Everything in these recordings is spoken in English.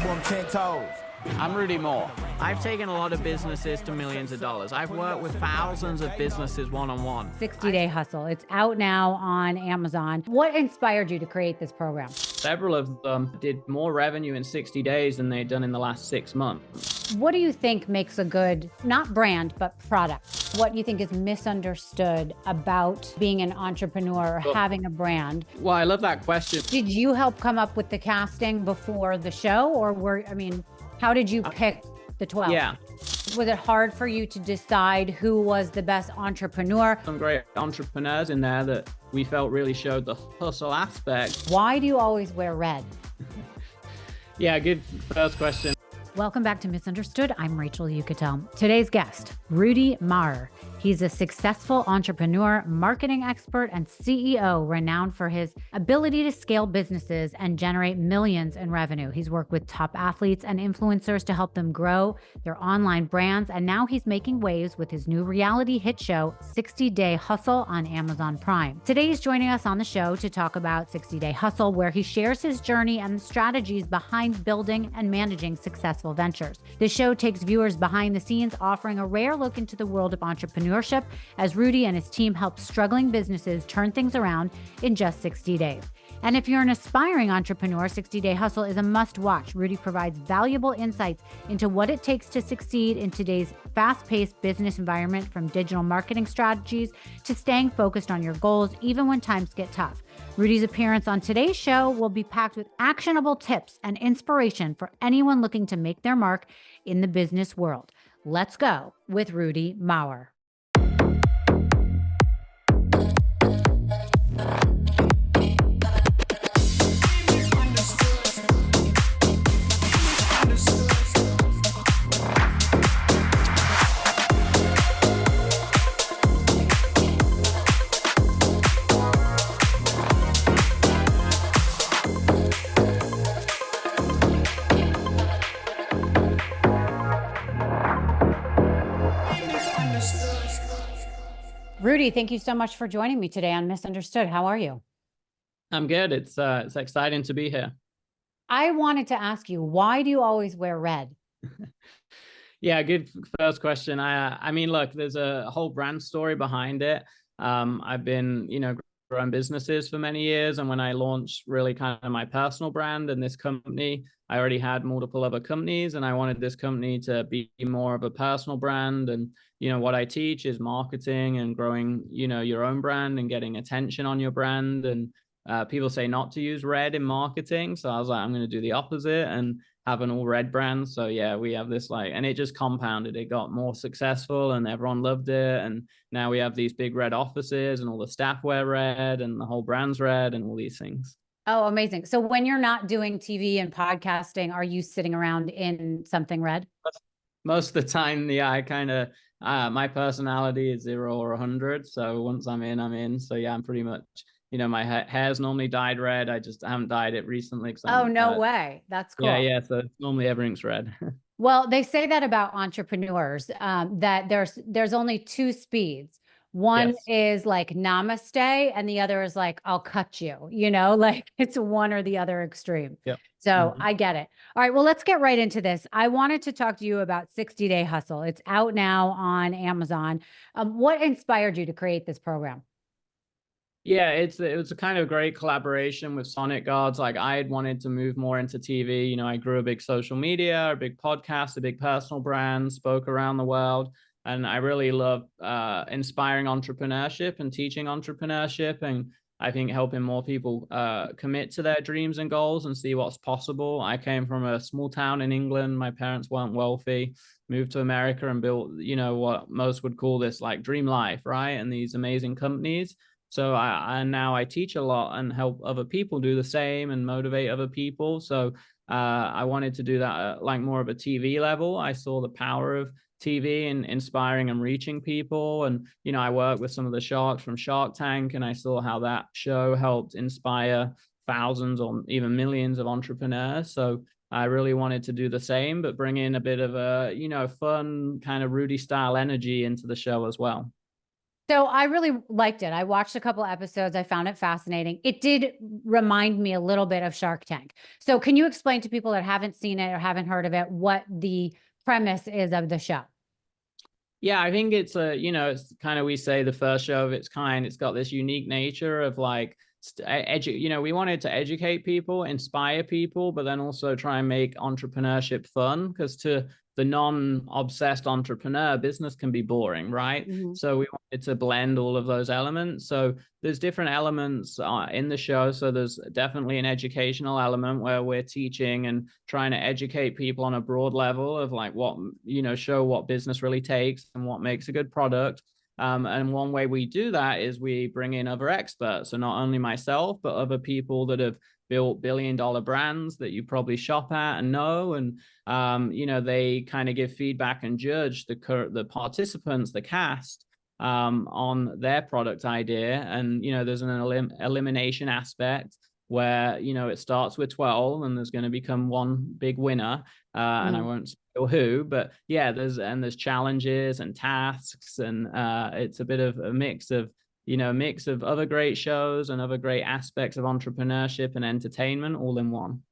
them 10 toes. I'm Rudy Mawer. I've taken a lot of businesses to millions of dollars. I've worked with thousands of businesses one-on-one. 60-Day Hustle. It's out now on Amazon. What inspired you to create this program? Several of them did more revenue in 60 days than they'd done in the last 6 months. What do you think makes a good, not brand, but product? What do you think is misunderstood about being an entrepreneur or having a brand? Well, I love that question. Did you help come up with the casting before the show, or how did you pick the 12? Yeah. Was it hard for you to decide who was the best entrepreneur? Some great entrepreneurs in there that we felt really showed the hustle aspect. Why do you always wear red? Yeah, good first question. Welcome back to Misunderstood. I'm Rachel Yucatel. Today's guest, Rudy Mawer. He's a successful entrepreneur, marketing expert, and CEO renowned for his ability to scale businesses and generate millions in revenue. He's worked with top athletes and influencers to help them grow their online brands, and now he's making waves with his new reality hit show, 60-Day Hustle, on Amazon Prime. Today, he's joining us on the show to talk about 60-Day Hustle, where he shares his journey and the strategies behind building and managing successful ventures. The show takes viewers behind the scenes, offering a rare look into the world of entrepreneurship as Rudy and his team help struggling businesses turn things around in just 60 days. And if you're an aspiring entrepreneur, 60-Day Hustle is a must-watch. Rudy provides valuable insights into what it takes to succeed in today's fast-paced business environment, from digital marketing strategies to staying focused on your goals, even when times get tough. Rudy's appearance on today's show will be packed with actionable tips and inspiration for anyone looking to make their mark in the business world. Let's go with Rudy Mawer. Rudy, thank you so much for joining me today on Misunderstood. How are you? I'm good. It's exciting to be here. I wanted to ask you, why do you always wear red? Yeah, good first question. I mean, look, there's a whole brand story behind it. I've been, growing businesses for many years. And when I launched really kind of my personal brand and this company, I already had multiple other companies, and I wanted this company to be more of a personal brand. And, what I teach is marketing and growing, your own brand and getting attention on your brand. And people say not to use red in marketing. So I was like, I'm going to do the opposite and have an all red brand. So yeah, we have this and it just compounded. It got more successful and everyone loved it. And now we have these big red offices and all the staff wear red and the whole brand's red and all these things. Oh, amazing. So when you're not doing TV and podcasting, are you sitting around in something red? Most of the time, yeah, I kind of, my personality is 0 or 100. So once I'm in, I'm in. So yeah, I'm pretty much, my hair's normally dyed red. I haven't dyed it recently. Oh, no way. That's cool. Yeah. So normally everything's red. Well, they say that about entrepreneurs, that there's only two speeds. One is like namaste, and the other is like, I'll cut you, like it's one or the other extreme. Yep. So I get it. All right, well, let's get right into this. I wanted to talk to you about 60-Day Hustle. It's out now on Amazon. What inspired you to create this program? Yeah, it was a kind of great collaboration with Sonic Guards. Like, I had wanted to move more into TV. I grew a big social media, a big podcast, a big personal brand, spoke around the world. And I really love inspiring entrepreneurship and teaching entrepreneurship. And I think helping more people commit to their dreams and goals and see what's possible. I came from a small town in England. My parents weren't wealthy, moved to America and built, what most would call this like dream life, right? And these amazing companies. So now I teach a lot and help other people do the same and motivate other people. So I wanted to do that at like more of a TV level. I saw the power of TV and inspiring and reaching people. And, I worked with some of the sharks from Shark Tank, and I saw how that show helped inspire thousands or even millions of entrepreneurs. So I really wanted to do the same, but bring in a bit of a, fun kind of Rudy style energy into the show as well. So I really liked it. I watched a couple episodes. I found it fascinating. It did remind me a little bit of Shark Tank. So can you explain to people that haven't seen it or haven't heard of it what the premise is of the show? Yeah, I think it's it's kind of, we say, the first show of its kind. It's got this unique nature of like, we wanted to educate people, inspire people, but then also try and make entrepreneurship fun. Because to the non-obsessed entrepreneur, business can be boring, right? Mhm. So we wanted to blend all of those elements. So there's different elements in the show. So there's definitely an educational element where we're teaching and trying to educate people on a broad level of like what, show what business really takes and what makes a good product. And one way we do that is we bring in other experts. So not only myself, but other people that have built billion-dollar brands that you probably shop at and know. And, they kind of give feedback and judge the participants, the cast, on their product idea. And, there's an elimination aspect where, it starts with 12 and there's going to become one big winner. And I won't spoil who, but yeah, there's challenges and tasks, and it's a bit of a mix of, mix of other great shows and other great aspects of entrepreneurship and entertainment all in one.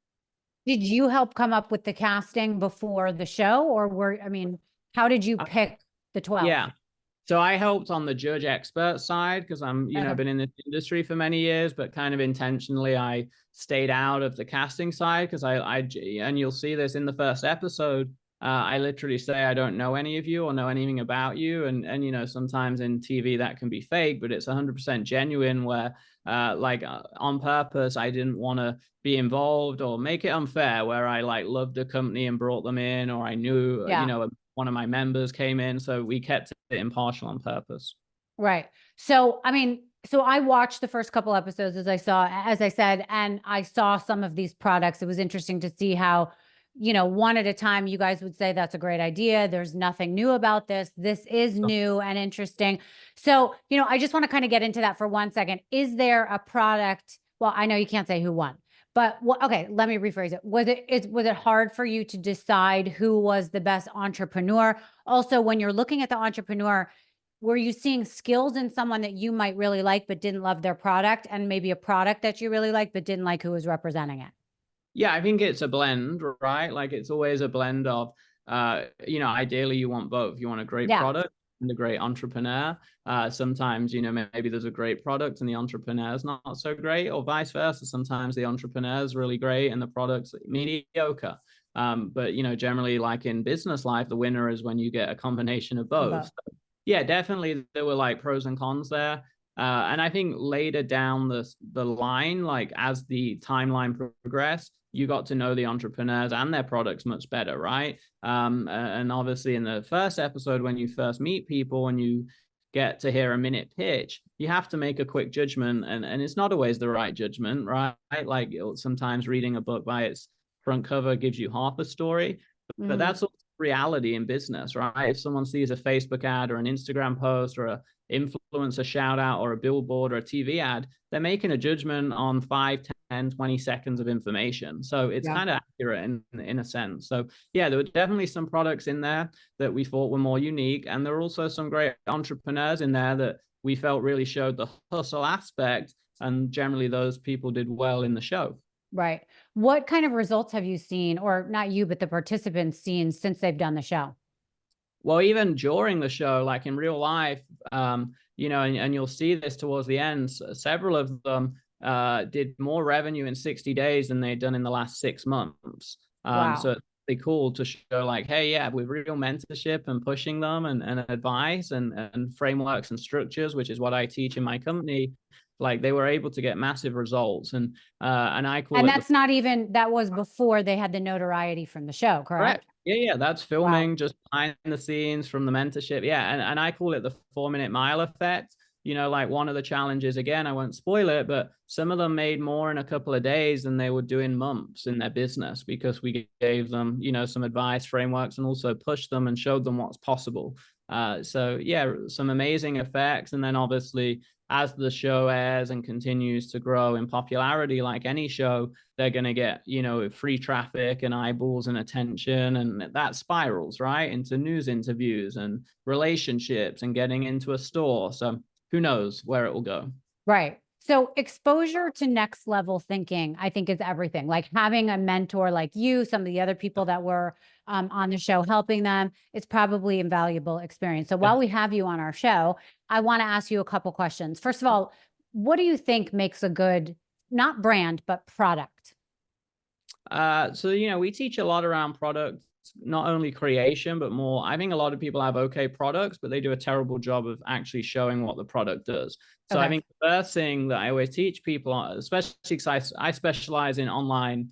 Did you help come up with the casting before the show, or how did you pick the 12? Yeah. So I helped on the judge expert side because I'm, Okay. been in this industry for many years, but kind of intentionally I stayed out of the casting side because and you'll see this in the first episode. I literally say I don't know any of you or know anything about you, and sometimes in TV that can be fake, but it's 100% genuine. Where on purpose, I didn't want to be involved or make it unfair. Where I like loved the company and brought them in, or I knew Yeah. one of my members came in, so we kept it impartial on purpose. Right. So, so I watched the first couple episodes as I said, and I saw some of these products. It was interesting to see how, one at a time, you guys would say that's a great idea. There's nothing new about this. This is new and interesting. So, I just want to kind of get into that for 1 second. Is there a product? Well, I know you can't say who won, but okay, let me rephrase it. Was it hard for you to decide who was the best entrepreneur? Also, when you're looking at the entrepreneur, were you seeing skills in someone that you might really like but didn't love their product, and maybe a product that you really like but didn't like who was representing it? Yeah, I think it's a blend, right? Like it's always a blend of, ideally you want both. You want a great Yeah. product and a great entrepreneur. Sometimes, maybe there's a great product and the entrepreneur is not so great, or vice versa. Sometimes the entrepreneur is really great and the product's mediocre. But, generally, like in business life, the winner is when you get a combination of both. Both. So, yeah, definitely there were like pros and cons there. And I think later down the line, like as the timeline progressed, you got to know the entrepreneurs and their products much better, right? And obviously in the first episode, when you first meet people and you get to hear a minute pitch, you have to make a quick judgment, and it's not always the right judgment, right? Like sometimes reading a book by its front cover gives you half a story, but that's also reality in business, right? If someone sees a Facebook ad or an Instagram post or a influencer shout out or a billboard or a TV ad, they're making a judgment on 5, 10, 20 seconds of information. So it's kind of accurate in a sense. So yeah, there were definitely some products in there that we thought were more unique. And there were also some great entrepreneurs in there that we felt really showed the hustle aspect. And generally those people did well in the show. Right. What kind of results have you seen, or not you, but the participants seen since they've done the show? Well, even during the show, like in real life, and you'll see this towards the end, several of them did more revenue in 60 days than they'd done in the last 6 months. Wow. So it's really cool to show like, hey, yeah, with real mentorship and pushing them and advice and frameworks and structures, which is what I teach in my company, like they were able to get massive results. And I call And it that's not even, that was before they had the notoriety from the show, correct? Yeah, that's Wow. filming just behind the scenes from the mentorship. Yeah, and I call it the 4 minute mile effect. Like one of the challenges, again, I won't spoil it, but some of them made more in a couple of days than they would do in months in their business because we gave them, some advice, frameworks, and also pushed them and showed them what's possible. So yeah, some amazing effects. And then obviously, as the show airs and continues to grow in popularity, like any show, they're going to get, you know, free traffic and eyeballs and attention. And that spirals, right, into news interviews and relationships and getting into a store. So who knows where it will go. Right. So exposure to next level thinking, I think, is everything. Like having a mentor like you, some of the other people that were on the show helping them, it's probably invaluable experience. So while we have you on our show, I want to ask you a couple questions. First of all, what do you think makes a good, not brand, but product? So, you know, we teach a lot around product, not only creation, but more. I think a lot of people have okay products, but they do a terrible job of actually showing what the product does. So I think the first thing that I always teach people, especially because I specialize in online,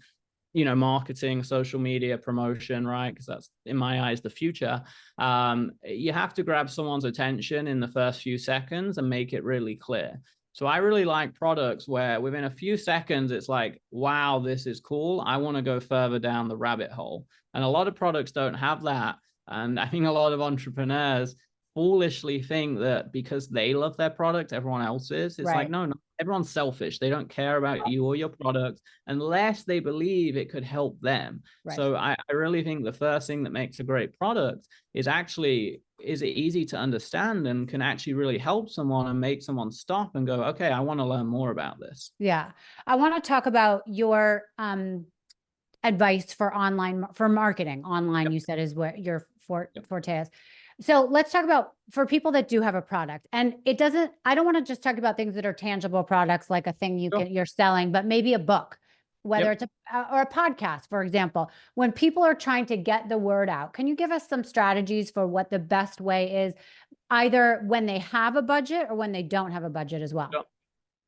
you know, marketing, social media promotion, right? Because that's, in my eyes, the future. You have to grab someone's attention in the first few seconds and make it really clear. So I really like products where within a few seconds, it's like, wow, this is cool. I want to go further down the rabbit hole. And a lot of products don't have that. And I think a lot of entrepreneurs foolishly think that because they love their product, everyone else is. It's like, no, everyone's selfish. They don't care about you or your product unless they believe it could help them. So I really think the first thing that makes a great product is actually, is it easy to understand and can actually really help someone and make someone stop and go, okay, I want to learn more about this. Yeah. I want to talk about your advice for online, for marketing. Online, you said, is what your forte is. So let's talk about, for people that do have a product, and it doesn't, I don't want to just talk about things that are tangible products, like a thing you're selling, but maybe a book, whether it's or a podcast, for example. When people are trying to get the word out, can you give us some strategies for what the best way is, either when they have a budget or when they don't have a budget as well?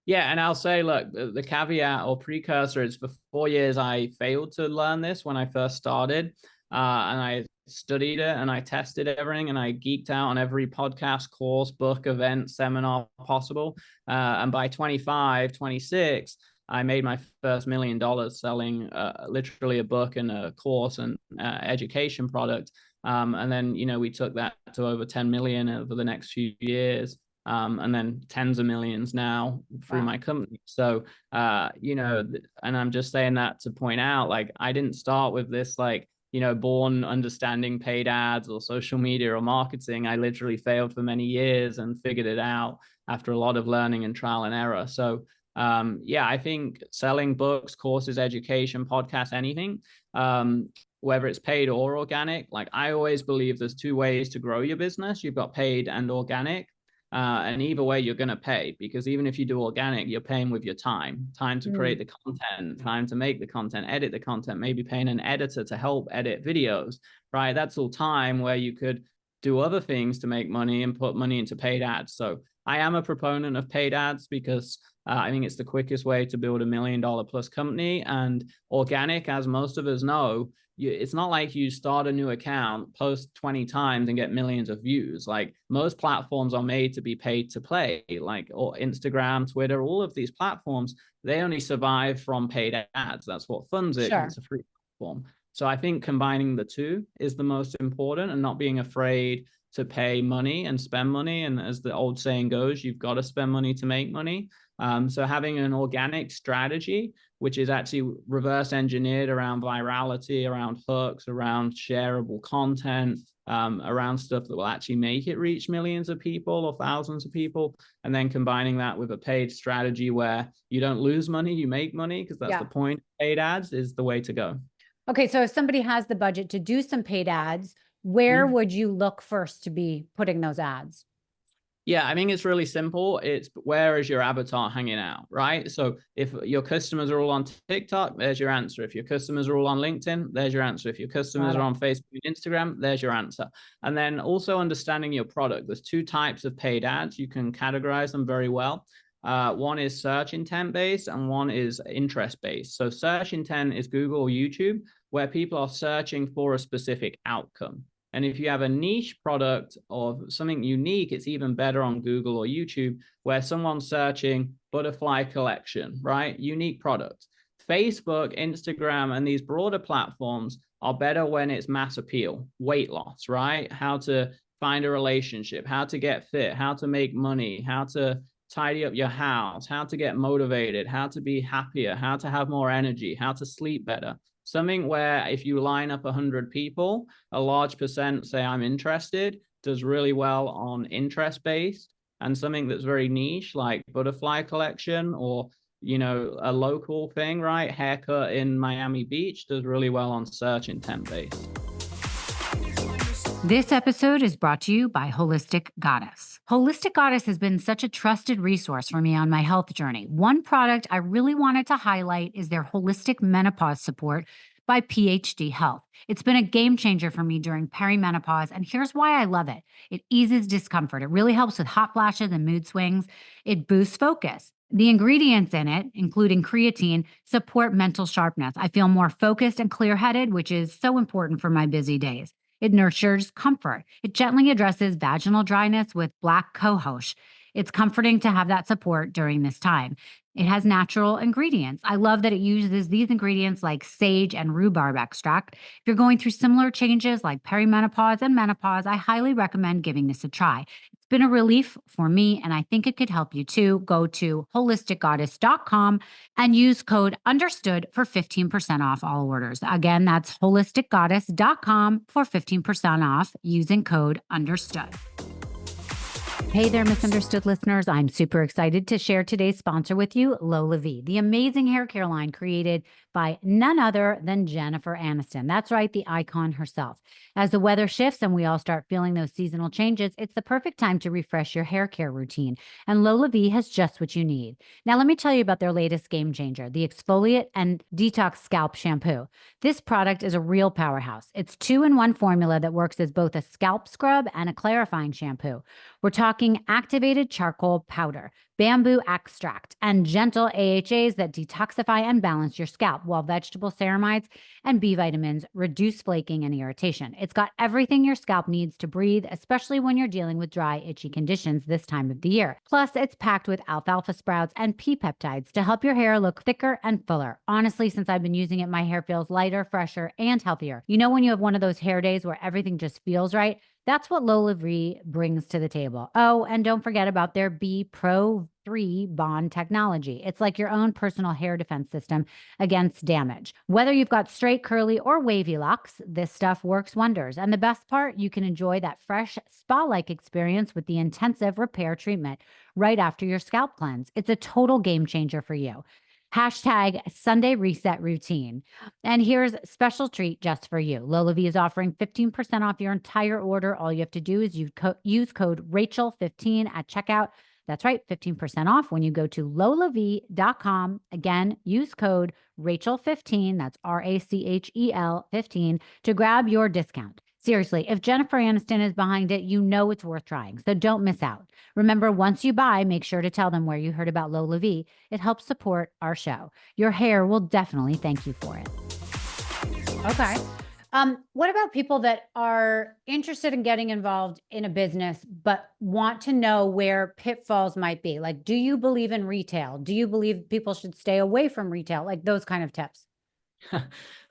Yeah, and I'll say, look, the caveat or precursor is for 4 years, I failed to learn this when I first started. And I studied it and I tested everything and I geeked out on every podcast, course, book, event, seminar possible. And by 25, 26, I made my first $1 million selling literally a book and a course and education product. And then, you know, we took that to over 10 million over the next few years. And then tens of millions now through my company. So, you know, and I'm just saying that to point out, like, I didn't start with this, like, you know, born understanding paid ads or social media or marketing. I literally failed for many years and figured it out after a lot of learning and trial and error. So, yeah, I think selling books, courses, education, podcasts, anything, whether it's paid or organic, like, I always believe there's two ways to grow your business. You've got paid and organic. And either way, you're going to pay, because even if you do organic, you're paying with your time to create the content, time to make the content, edit the content, maybe paying an editor to help edit videos, right? That's all time where you could do other things to make money and put money into paid ads. So I am a proponent of paid ads because I think it's the quickest way to build $1 million plus company. And organic, as most of us know, it's not like you start a new account, post 20 times and get millions of views. Like, most platforms are made to be paid to play, like, or Instagram, Twitter, all of these platforms, they only survive from paid ads. That's what funds it, because it's a free platform. So I think combining the two is the most important, and not being afraid to pay money and spend money. And as the old saying goes, you've got to spend money to make money. So having an organic strategy, which is actually reverse engineered around virality, around hooks, around shareable content, around stuff that will actually make it reach millions of people or thousands of people. And then combining that with a paid strategy where you don't lose money, you make money, because that's the point. Paid ads is the way to go. Okay. So if somebody has the budget to do some paid ads, where would you look first to be putting those ads? Yeah, I think it's really simple. It's, where is your avatar hanging out, right? So if your customers are all on TikTok, there's your answer. If your customers are all on LinkedIn, there's your answer. If your customers are on Facebook and Instagram, there's your answer. And then also understanding your product. There's two types of paid ads. You can categorize them very well. One is search intent based and one is interest based. So search intent is Google or YouTube, where people are searching for a specific outcome. And if you have a niche product or something unique, it's even better on Google or YouTube, where someone's searching butterfly collection, right? Unique product. Facebook, Instagram, and these broader platforms are better when it's mass appeal, weight loss, right? How to find a relationship, how to get fit, how to make money, how to tidy up your house, how to get motivated, how to be happier, how to have more energy, how to sleep better. Something where if you line up 100 people, a large percent say I'm interested, does really well on interest based, and something that's very niche like butterfly collection or a local thing, right? Haircut in Miami Beach does really well on search intent based. This episode is brought to you by Holistic Goddess. Holistic Goddess has been such a trusted resource for me on my health journey. One product I really wanted to highlight is their Holistic Menopause Support by PhD Health. It's been a game changer for me during perimenopause, and here's why I love it. It eases discomfort. It really helps with hot flashes and mood swings. It boosts focus. The ingredients in it, including creatine, support mental sharpness. I feel more focused and clear-headed, which is so important for my busy days. It nurtures comfort. It gently addresses vaginal dryness with black cohosh. It's comforting to have that support during this time. It has natural ingredients. I love that it uses these ingredients like sage and rhubarb extract. If you're going through similar changes like perimenopause and menopause, I highly recommend giving this a try. It's been a relief for me, and I think it could help you too. Go to holisticgoddess.com and use code UNDERSTOOD for 15% off all orders. Again, that's holisticgoddess.com for 15% off using code UNDERSTOOD. Hey there, misunderstood listeners. I'm super excited to share today's sponsor with you, LOLAVIE, the amazing hair care line created by none other than Jennifer Aniston. That's right, the icon herself. As the weather shifts and we all start feeling those seasonal changes, it's the perfect time to refresh your hair care routine. And LOLAVIE has just what you need. Now, let me tell you about their latest game changer, the Exfoliate and Detox Scalp Shampoo. This product is a real powerhouse. It's 2-in-1 formula that works as both a scalp scrub and a clarifying shampoo. We're talking activated charcoal powder, bamboo extract, and gentle AHAs that detoxify and balance your scalp, while vegetable ceramides and B vitamins reduce flaking and irritation. It's got everything your scalp needs to breathe, especially when you're dealing with dry, itchy conditions this time of the year. Plus, it's packed with alfalfa sprouts and pea peptides to help your hair look thicker and fuller. Honestly, since I've been using it, my hair feels lighter, fresher, and healthier. You know when you have one of those hair days where everything just feels right? That's what LOLAVIE brings to the table. Oh, and don't forget about their B Pro 3 bond technology. It's like your own personal hair defense system against damage. Whether you've got straight, curly, or wavy locks, this stuff works wonders. And the best part, you can enjoy that fresh spa-like experience with the intensive repair treatment right after your scalp cleanse. It's a total game changer for you. Hashtag Sunday Reset Routine. And here's a special treat just for you. LOLAVIE is offering 15% off your entire order. All you have to do is use code Rachel15 at checkout. That's right, 15% off when you go to LOLAVIE.com. Again, use code Rachel15, that's RACHEL 15, to grab your discount. Seriously, if Jennifer Aniston is behind it, you know it's worth trying, so don't miss out. Remember, once you buy, make sure to tell them where you heard about LOLAVIE. It helps support our show. Your hair will definitely thank you for it. Okay. What about people that are interested in getting involved in a business, but want to know where pitfalls might be? Like, do you believe in retail? Do you believe people should stay away from retail? Like those kind of tips.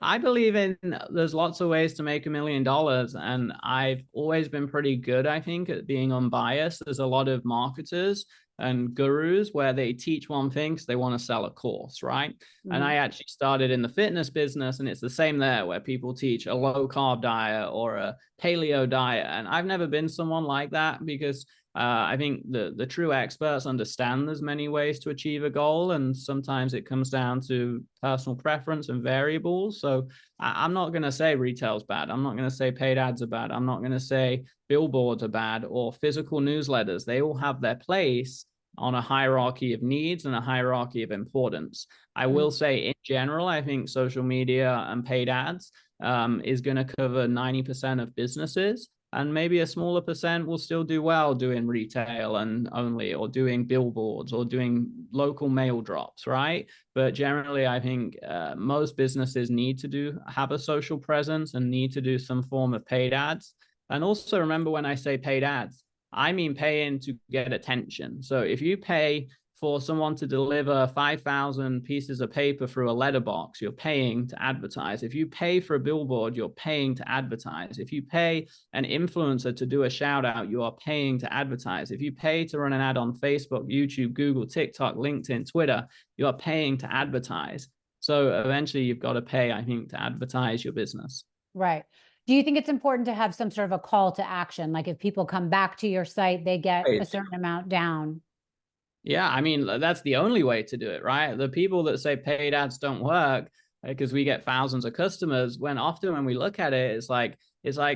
I believe in there's lots of ways to make $1 million, and I've always been pretty good, I think, at being unbiased. There's a lot of marketers and gurus where they teach one thing because they want to sell a course, right? Mm-hmm. And I actually started in the fitness business, and it's the same there, where people teach a low carb diet or a paleo diet. And I've never been someone like that, because I think the true experts understand there's many ways to achieve a goal, and sometimes it comes down to personal preference and variables. So I'm not going to say retail's bad. I'm not going to say paid ads are bad. I'm not going to say billboards are bad or physical newsletters. They all have their place on a hierarchy of needs and a hierarchy of importance. I will say, in general, I think social media and paid ads is going to cover 90% of businesses. And maybe a smaller percent will still do well doing retail and only, or doing billboards, or doing local mail drops, right? But generally, I think most businesses need to have a social presence and need to do some form of paid ads. And also remember, when I say paid ads, I mean paying to get attention. So if you pay for someone to deliver 5,000 pieces of paper through a letterbox, you're paying to advertise. If you pay for a billboard, you're paying to advertise. If you pay an influencer to do a shout out, you are paying to advertise. If you pay to run an ad on Facebook, YouTube, Google, TikTok, LinkedIn, Twitter, you are paying to advertise. So eventually you've got to pay, I think, to advertise your business. Right. Do you think it's important to have some sort of a call to action? Like if people come back to your site, they get a certain amount down. Yeah, I mean, that's the only way to do it, right? The people that say paid ads don't work because we get thousands of customers, when often when we look at it, it's like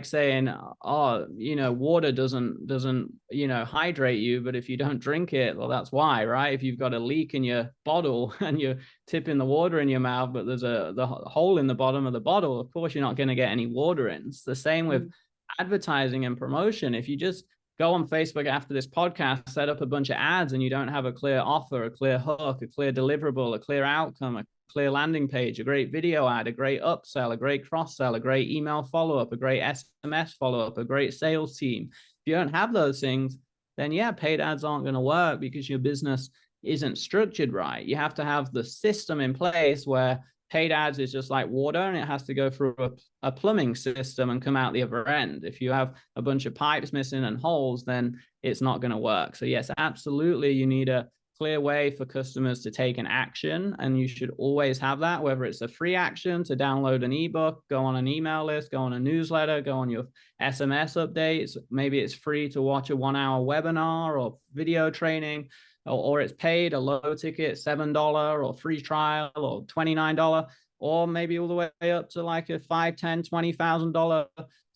saying, oh, water doesn't hydrate you, but if you don't drink it, well, that's why, right? If you've got a leak in your bottle and you're tipping the water in your mouth, but there's the hole in the bottom of the bottle, of course you're not going to get any water in. It's the same with advertising and promotion. If you just go on Facebook after this podcast, set up a bunch of ads, and you don't have a clear offer, a clear hook, a clear deliverable, a clear outcome, a clear landing page, a great video ad, a great upsell, a great cross-sell, a great email follow-up, a great SMS follow-up, a great sales team. If you don't have those things, then yeah, paid ads aren't going to work because your business isn't structured right. You have to have the system in place where paid ads is just like water, and it has to go through a plumbing system and come out the other end. If you have a bunch of pipes missing and holes, then it's not going to work. So yes, absolutely, you need a clear way for customers to take an action, and you should always have that, whether it's a free action to download an ebook, go on an email list, go on a newsletter, go on your SMS updates. Maybe it's free to watch a 1-hour webinar or video training, or it's paid, a low ticket, $7 or free trial or $29, or maybe all the way up to like a $5, $10, $20,000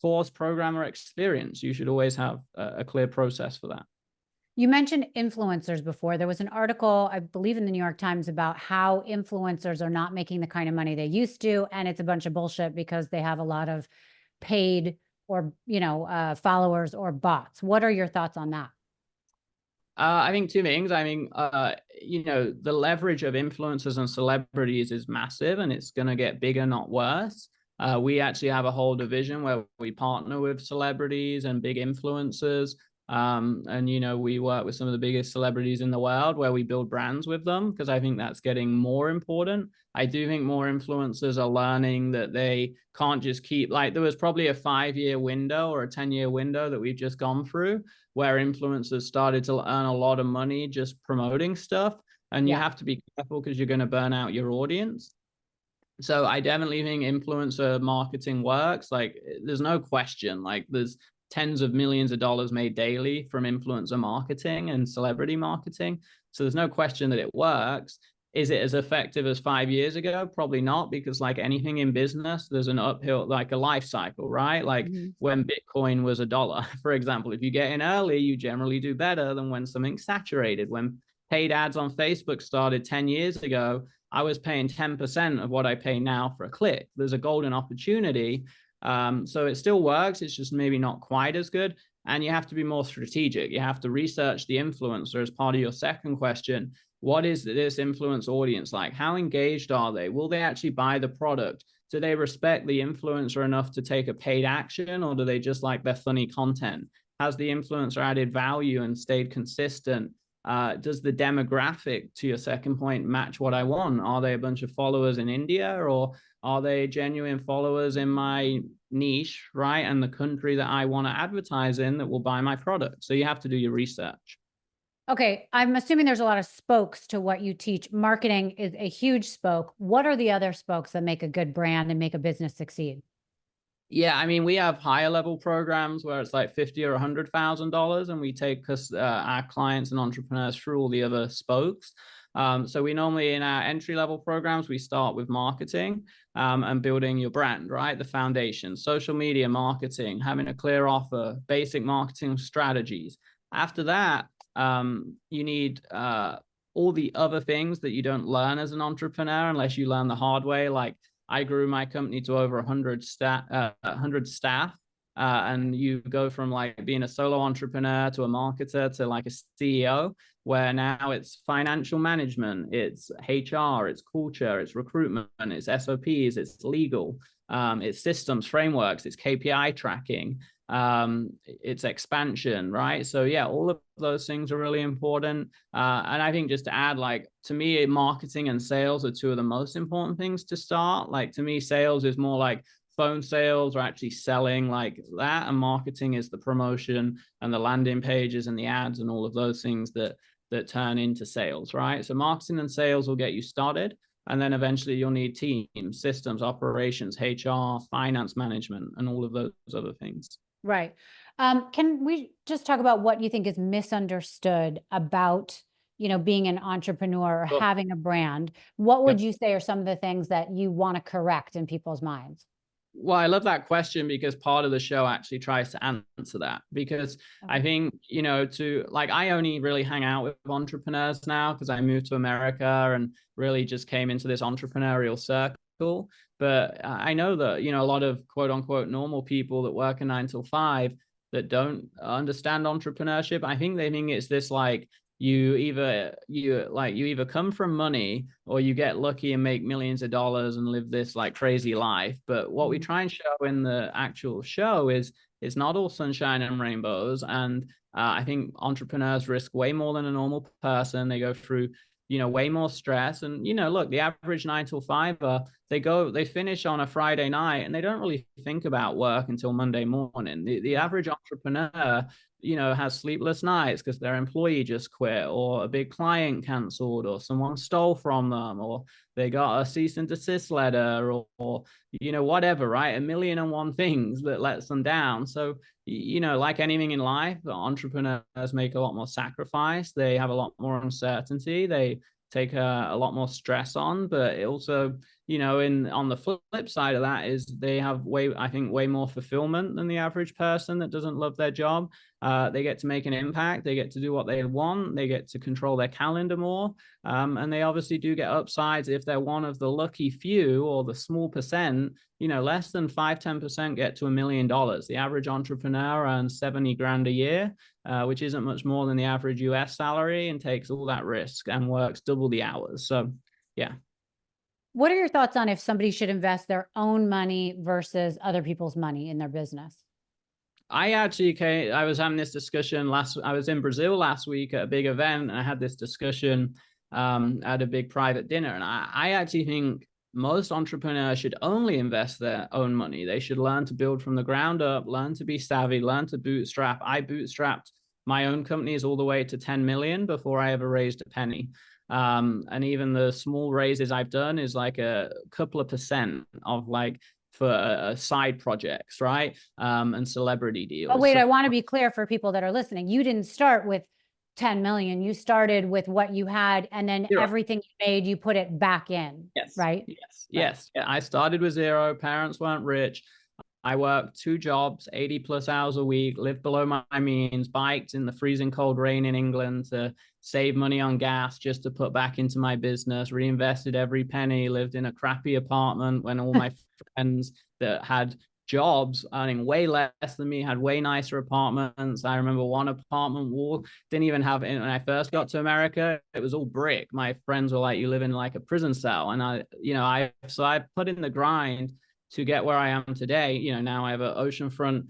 course, program, or experience. You should always have a clear process for that. You mentioned influencers before. There was an article, I believe in the New York Times, about how influencers are not making the kind of money they used to. And it's a bunch of bullshit because they have a lot of paid or, followers or bots. What are your thoughts on that? I think two things. I mean, the leverage of influencers and celebrities is massive, and it's going to get bigger, not worse. We actually have a whole division where we partner with celebrities and big influencers. We work with some of the biggest celebrities in the world where we build brands with them, because I think that's getting more important. I do think more influencers are learning that they can't just keep, like, there was probably a 5-year window or a 10-year window that we've just gone through where influencers started to earn a lot of money just promoting stuff. And you have to be careful because you're going to burn out your audience. So I definitely think influencer marketing works. Like, there's no question, like there's tens of millions of dollars made daily from influencer marketing and celebrity marketing. So there's no question that it works. Is it as effective as 5 years ago? Probably not, because like anything in business, there's an uphill, like a life cycle, right? Like when Bitcoin was $1, for example, if you get in early, you generally do better than when something's saturated. When paid ads on Facebook started 10 years ago, I was paying 10% of what I pay now for a click. There's a golden opportunity. So it still works. It's just maybe not quite as good. And you have to be more strategic. You have to research the influencer as part of your second question. What is this influence audience like? How engaged are they? Will they actually buy the product? Do they respect the influencer enough to take a paid action, or do they just like their funny content? Has the influencer added value and stayed consistent? Does the demographic, to your second point, match what I want? Are they a bunch of followers in India, or are they genuine followers in my niche, right? And the country that I want to advertise in that will buy my product. So you have to do your research. Okay. I'm assuming there's a lot of spokes to what you teach. Marketing is a huge spoke. What are the other spokes that make a good brand and make a business succeed? Yeah, I mean, we have higher level programs where it's like $50,000 or $100,000, and we take our clients and entrepreneurs through all the other spokes. So we normally, in our entry level programs, we start with marketing and building your brand, right? The foundation, social media marketing, having a clear offer, basic marketing strategies. After that, you need all the other things that you don't learn as an entrepreneur unless you learn the hard way. Like, I grew my company to over 100 staff, and you go from like being a solo entrepreneur to a marketer to like a CEO, where now it's financial management, it's HR, it's culture, it's recruitment, it's SOPs, it's legal. it's systems, frameworks, it's KPI tracking, it's expansion, right? So yeah, all of those things are really important. And I think just to add, like, to me, marketing and sales are two of the most important things to start. Like, to me, sales is more like phone sales or actually selling like that, and marketing is the promotion and the landing pages and the ads and all of those things that turn into sales, right? So marketing and sales will get you started, and then eventually you'll need teams, systems, operations, HR, finance management, and all of those other things. Right. Can we just talk about what you think is misunderstood about, being an entrepreneur or Cool. having a brand? What would Yep. you say are some of the things that you want to correct in people's minds? Well, I love that question because part of the show actually tries to answer that. Because I think, to like, I only really hang out with entrepreneurs now because I moved to America and really just came into this entrepreneurial circle. But I know that, a lot of quote unquote normal people that work a 9 to 5 that don't understand entrepreneurship, I think they think it's this like, you either come from money or you get lucky and make millions of dollars and live this like crazy life. But what we try and show in the actual show is it's not all sunshine and rainbows. And I think entrepreneurs risk way more than a normal person. They go through way more stress. And look, the average 9 to 5er, they finish on a Friday night and they don't really think about work until Monday morning. The average entrepreneur has sleepless nights because their employee just quit, or a big client canceled, or someone stole from them, or they got a cease and desist letter, or whatever, right? 1,000,001 things that lets them down. So, like anything in life, entrepreneurs make a lot more sacrifice. They have a lot more uncertainty. They take a lot more stress on, but it also, on the flip side of that is they have way more fulfillment than the average person that doesn't love their job. They get to make an impact. They get to do what they want. They get to control their calendar more. And they obviously do get upsides if they're one of the lucky few or the small percent. Less than 5-10% get to $1 million. The average entrepreneur earns 70 grand a year, which isn't much more than the average US salary, and takes all that risk and works double the hours. So, yeah. What are your thoughts on if somebody should invest their own money versus other people's money in their business? I was having this discussion I was in Brazil last week at a big event, and I had this discussion at a big private dinner. And I actually think most entrepreneurs should only invest their own money. They should learn to build from the ground up, learn to be savvy, learn to bootstrap. I bootstrapped my own companies all the way to 10 million before I ever raised a penny. And even the small raises I've done is like a couple of percent of like for side projects, right? And celebrity deals. Oh, wait, I want to be clear for people that are listening. You didn't start with 10 million. You started with what you had, and then Zero. everything you made, you put it back in. Yes. Right? Yes. Yeah, I started with zero. Parents weren't rich. I worked 2 jobs, 80+ hours a week, lived below my means, biked in the freezing cold rain in England to save money on gas just to put back into my business, reinvested every penny, lived in a crappy apartment when all my friends that had jobs earning way less than me had way nicer apartments. I remember one apartment wall didn't even have, when I first got to America, it was all brick. My friends were like, you live in like a prison cell. And I put in the grind to get where I am today. Now I have an oceanfront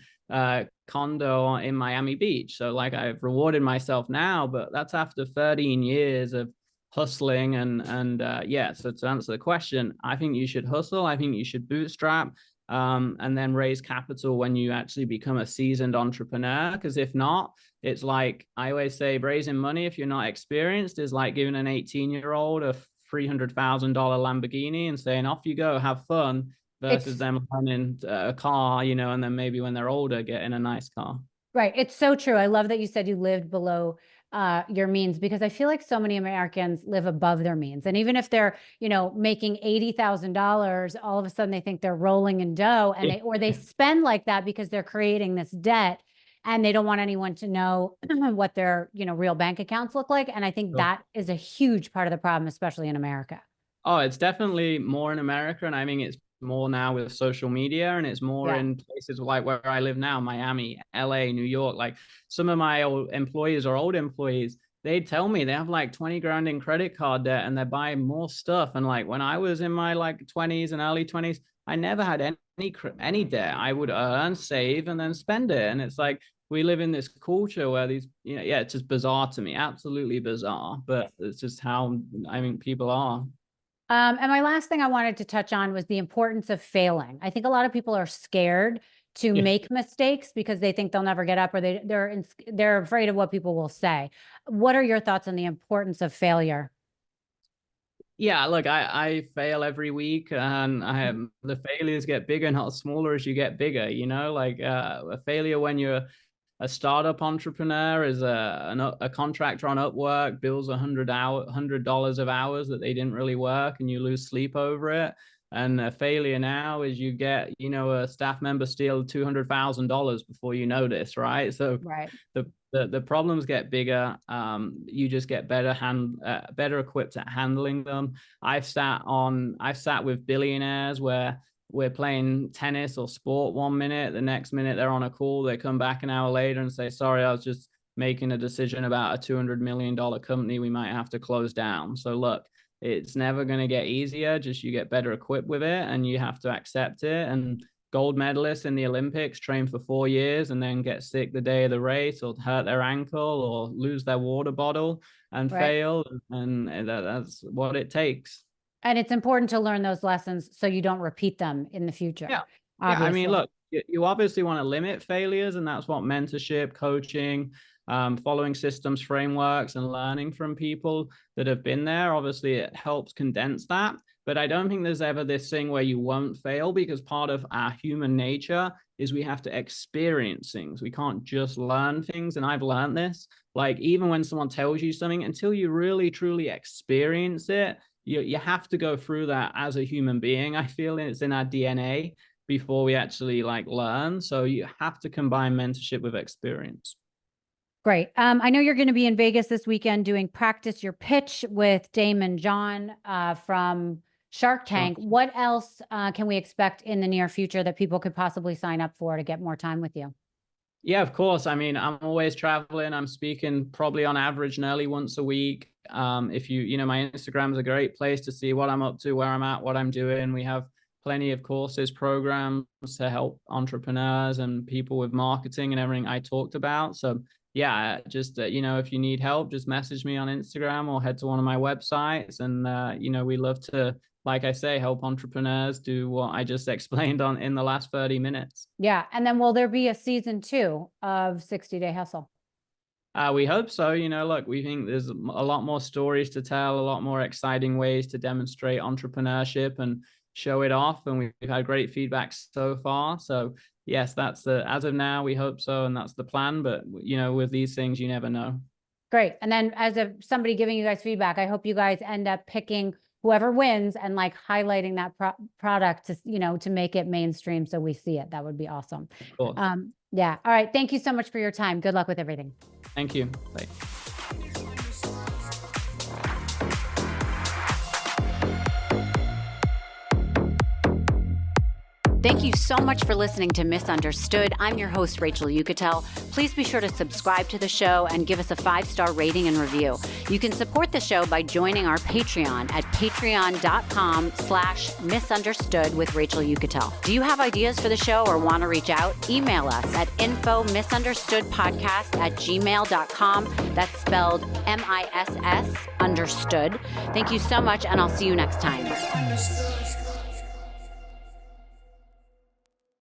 condo in Miami Beach. So like, I've rewarded myself now, but that's after 13 years of hustling. So to answer the question, I think you should hustle. I think you should bootstrap, and then raise capital when you actually become a seasoned entrepreneur. Because if not, it's like I always say, raising money if you're not experienced is like giving an 18-year-old a $300,000 Lamborghini and saying, off you go, have fun, versus them running a car, and then maybe when they're older, getting a nice car. Right. It's so true. I love that you said you lived below your means, because I feel like so many Americans live above their means. And even if they're, making $80,000, all of a sudden they think they're rolling in dough, and they spend like that because they're creating this debt, and they don't want anyone to know what their, real bank accounts look like. And I think that is a huge part of the problem, especially in America. Oh, it's definitely more in America. And I mean, it's more now with social media, and it's more in places like where I live now, Miami, LA, New York. Like, some of my old employees or old employees, they tell me they have like 20 grand in credit card debt and they're buying more stuff. And like, when I was in my like 20s and early 20s, I never had any debt. I would earn, save, and then spend it. And it's like, we live in this culture where these, yeah, it's just bizarre to me, absolutely bizarre, but it's just how I mean people are. And my last thing I wanted to touch on was the importance of failing. I think a lot of people are scared to make mistakes because they think they'll never get up, or they're afraid of what people will say. What are your thoughts on the importance of failure? Yeah, look, I fail every week, and the failures get bigger, not smaller, as you get bigger. Like a failure when you're a startup entrepreneur is a contractor on Upwork, bills $100 of hours that they didn't really work, and you lose sleep over it. And a failure now is you get, a staff member steal $200,000 before you notice, right? So right. The problems get bigger. You just get better equipped at handling them. I've sat with billionaires where we're playing tennis or sport 1 minute, the next minute they're on a call, they come back an hour later and say, sorry, I was just making a decision about a $200 million company we might have to close down. So look, it's never going to get easier, just you get better equipped with it, and you have to accept it. And gold medalists in the Olympics train for 4 years and then get sick the day of the race, or hurt their ankle, or lose their water bottle and fail. And that's what it takes. And it's important to learn those lessons so you don't repeat them in the future. Yeah. I mean, look, you obviously want to limit failures, and that's what mentorship, coaching, following systems, frameworks, and learning from people that have been there. Obviously, it helps condense that. But I don't think there's ever this thing where you won't fail, because part of our human nature is we have to experience things. We can't just learn things. And I've learned this, like, even when someone tells you something, until you really, truly experience it, you have to go through that as a human being. I feel it's in our DNA before we actually learn. So you have to combine mentorship with experience. Great. I know you're going to be in Vegas this weekend doing Practice Your Pitch with Damon John from Shark Tank. What else can we expect in the near future that people could possibly sign up for to get more time with you? Yeah, of course. I mean, I'm always traveling. I'm speaking probably on average nearly once a week. If my Instagram is a great place to see what I'm up to, where I'm at, what I'm doing. We have plenty of courses, programs to help entrepreneurs and people with marketing and everything I talked about. So yeah, just, if you need help, just message me on Instagram or head to one of my websites. And, we love to, like I say, help entrepreneurs do what I just explained in the last 30 minutes. Yeah. And then will there be a season 2 of 60 Day Hustle? We hope so. Look, we think there's a lot more stories to tell, a lot more exciting ways to demonstrate entrepreneurship and show it off. And we've had great feedback so far. So yes, that's as of now, we hope so. And that's the plan. But, with these things, you never know. Great. And then as somebody giving you guys feedback, I hope you guys end up picking whoever wins and highlighting that product to, to make it mainstream so we see it. That would be awesome. Of course. Yeah. All right. Thank you so much for your time. Good luck with everything. Thank you. Bye. Thank you so much for listening to Misunderstood. I'm your host, Rachel Yucatel. Please be sure to subscribe to the show and give us a 5-star rating and review. You can support the show by joining our Patreon at patreon.com/misunderstood with Rachel Yucatel. Do you have ideas for the show or want to reach out? Email us at info misunderstoodpodcast@gmail.com. That's spelled MISS understood. Thank you so much, and I'll see you next time.